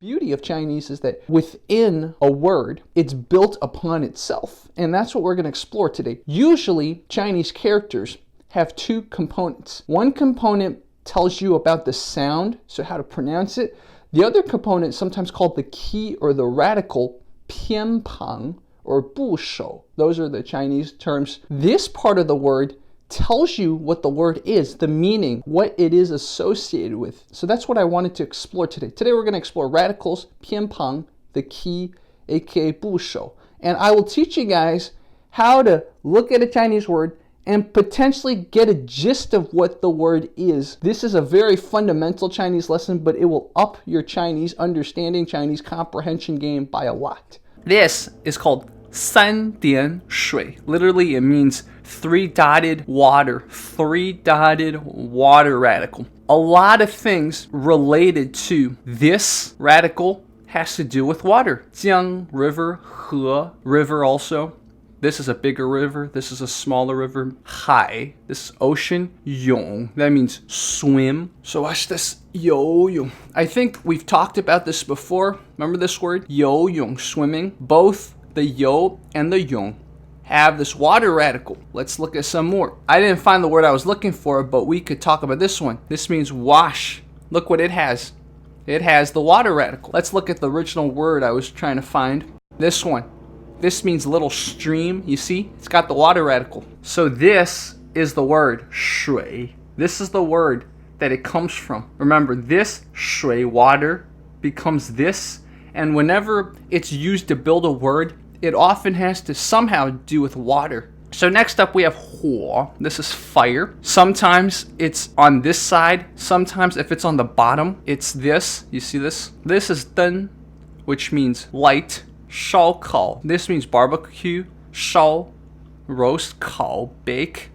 Beauty of Chinese is that within a word, it's built upon itself. And that's what we're going to explore today. Usually, Chinese characters have two components. One component tells you about the sound, so how to pronounce it. The other component, sometimes called the key or the radical, pianpang or 部首. Those are the Chinese terms. This part of the word tells you what the word is, the meaning, what it is associated with. So that's what I wanted to explore today. Today we're going to explore radicals, 偏旁, the key, aka 部首. And I will teach you guys how to look at a Chinese word and potentially get a gist of what the word is. This is a very fundamental Chinese lesson, but it will up your Chinese understanding, Chinese comprehension game by a lot. This is called 三点水. Literally, it means three-dotted water radical. A lot of things related to this radical has to do with water. Jiang, river, he, river also. This is a bigger river. This is a smaller river. Hai, this is ocean. Yong, that means swim. So watch this. 游泳. I think we've talked about this before. Remember this word? 游泳, swimming. Both the yo and the yong have this water radical. Let's look at some more. I didn't find the word I was looking for, but we could talk about this one. This means wash. Look what it has. It has the water radical. Let's look at the original word I was trying to find. This one. This means little stream. You see? It's got the water radical. So this is the word 水. This is the word that it comes from. Remember, this 水, water, becomes this. And whenever it's used to build a word, it often has to somehow do with water. So next up we have 火. This is fire. Sometimes it's on this side. Sometimes if it's on the bottom, it's this. You see this? This is 灯, which means light. 烧烤. This means barbecue. 烧, roast. 烤, bake.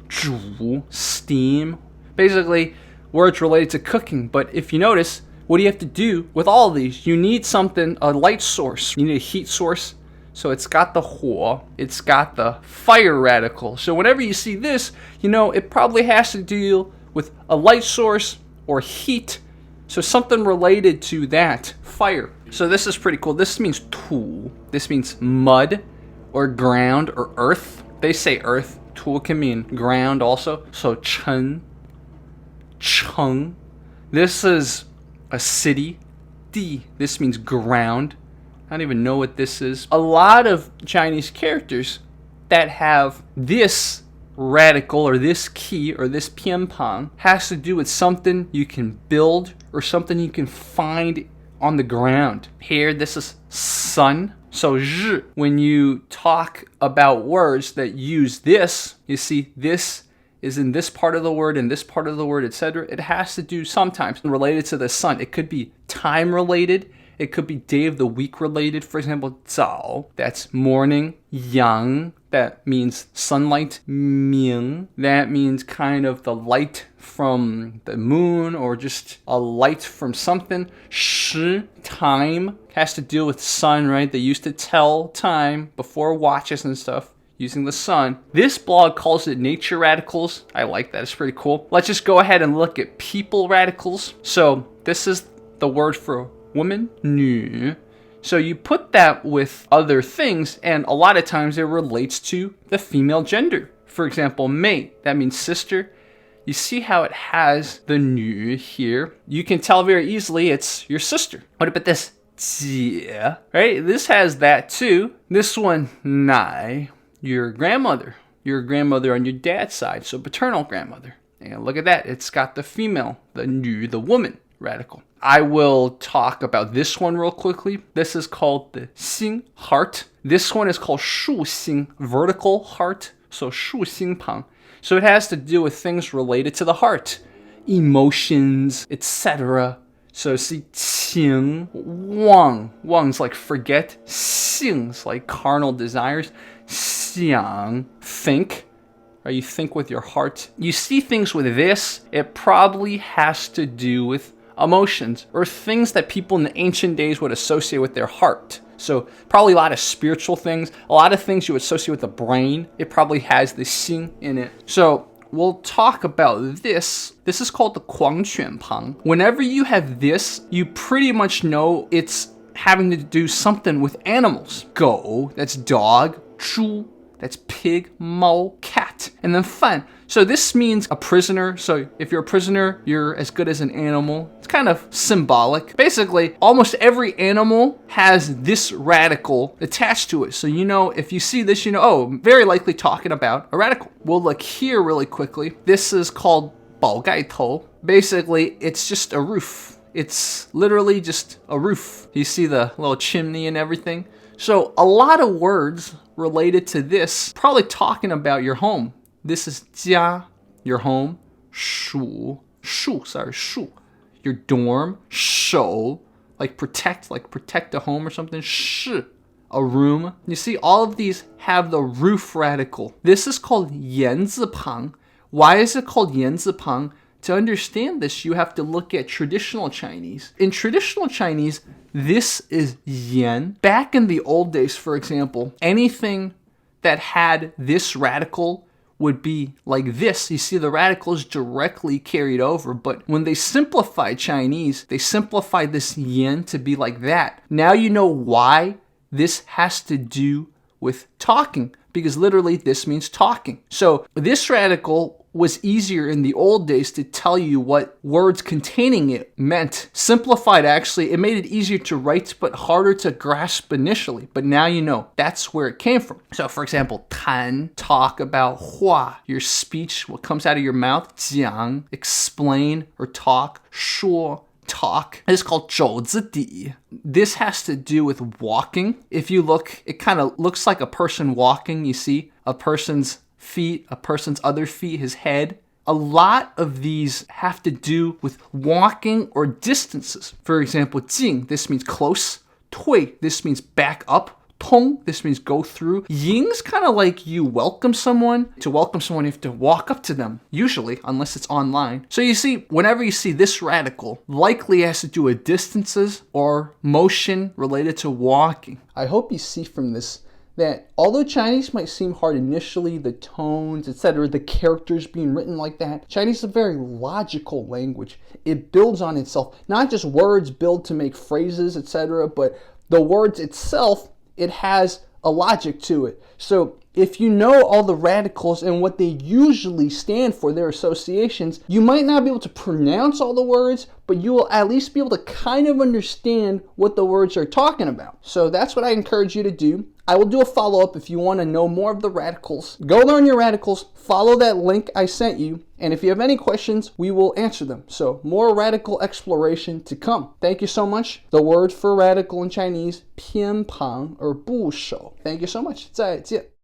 煮, steam. Basically, words related to cooking. But if you notice, what do you have to do with all of these? You need something, a light source. You need a heat source. So it's got the 火, it's got the fire radical. So whenever you see this, you know it probably has to deal with a light source or heat. So something related to that, fire. So this is pretty cool. This means 土. This means mud or ground or earth. They say earth. 土 can mean ground also. So 城, 城. This is a city. 地, this means ground. I don't even know what this is. A lot of Chinese characters that have this radical or this key or this pianpang has to do with something you can build or something you can find on the ground. Here, this is sun. So, 日, when you talk about words that use this, you see this is in this part of the word and this part of the word, etc. It has to do sometimes related to the sun. It could be time related. It could be day of the week related. For example, 早, that's morning. 阳, that means sunlight. 明, that means kind of the light from the moon or just a light from something. 时, time, has to do with sun, right? They used to tell time before watches and stuff using the sun. This blog calls it nature radicals. I like that. It's pretty cool. Let's just go ahead and look at people radicals. So this is the word for woman, 女. So you put that with other things, and a lot of times it relates to the female gender. For example, 妹, that means sister. You see how it has the 女 here? You can tell very easily it's your sister. What about this? 姐, right? This has that too. This one, 奶, your grandmother. Your grandmother on your dad's side, so paternal grandmother. And look at that. It's got the female, the 女, the woman radical. I will talk about this one real quickly. This is called the 心, heart. This one is called 竖心, vertical heart. So 竖心旁. So it has to do with things related to the heart, emotions, etc. So see, 情, 忘, 忘's like forget, 性's like carnal desires, 想, think. Or you think with your heart. You see things with this, it probably has to do with emotions or things that people in the ancient days would associate with their heart. So probably a lot of spiritual things, a lot of things you would associate with the brain. It probably has the 心 in it. So we'll talk about this. This is called the 狂犬旁. Whenever you have this, you pretty much know it's having to do something with animals. 狗, that's dog. 猪, that's pig. 猫, cat. And then 犯. So this means a prisoner. So if you're a prisoner, you're as good as an animal. It's kind of symbolic. Basically, almost every animal has this radical attached to it. So you know, if you see this, you know, oh, very likely talking about a radical. We'll look here really quickly. This is called 宝盖头. Basically, it's just a roof. It's literally just a roof. You see the little chimney and everything. So a lot of words related to this, probably talking about your home. This is 家, your home. 属, your dorm. 守, like protect a home or something. 室, a room. You see, all of these have the roof radical. This is called 言字旁. Why is it called 言字旁? To understand this, you have to look at traditional Chinese. In traditional Chinese, this is yan. Back in the old days, for example, anything that had this radical would be like this. You see, the radical is directly carried over. But when they simplified Chinese, they simplified this yan to be like that. Now you know why this has to do with talking, because literally this means talking. So this radical was easier in the old days to tell you what words containing it meant. Simplified, actually, it made it easier to write but harder to grasp initially. But now you know, that's where it came from. So for example, 谈, talk about. 话, your speech, what comes out of your mouth. 讲, explain or talk. 说, talk. It's called 走字底. This has to do with walking. If you look, it kind of looks like a person walking. You see a person's feet, a person's other feet, his head. A lot of these have to do with walking or distances. For example, 近, this means close. 退, this means back up. 通, this means go through. 迎's kind of like you welcome someone. To welcome someone, you have to walk up to them, usually, unless it's online. So you see, whenever you see this radical, likely has to do with distances or motion related to walking. I hope you see from this that although Chinese might seem hard initially, the tones, etc., the characters being written like that, Chinese is a very logical language. It builds on itself. Not just words build to make phrases, etc., but the words itself, it has a logic to it. So if you know all the radicals and what they usually stand for, their associations, you might not be able to pronounce all the words, but you will at least be able to kind of understand what the words are talking about. So that's what I encourage you to do. I will do a follow-up if you want to know more of the radicals. Go learn your radicals, follow that link I sent you, and if you have any questions, we will answer them. So more radical exploration to come. Thank you so much. The word for radical in Chinese, 偏旁 or 部首. Thank you so much. 再见.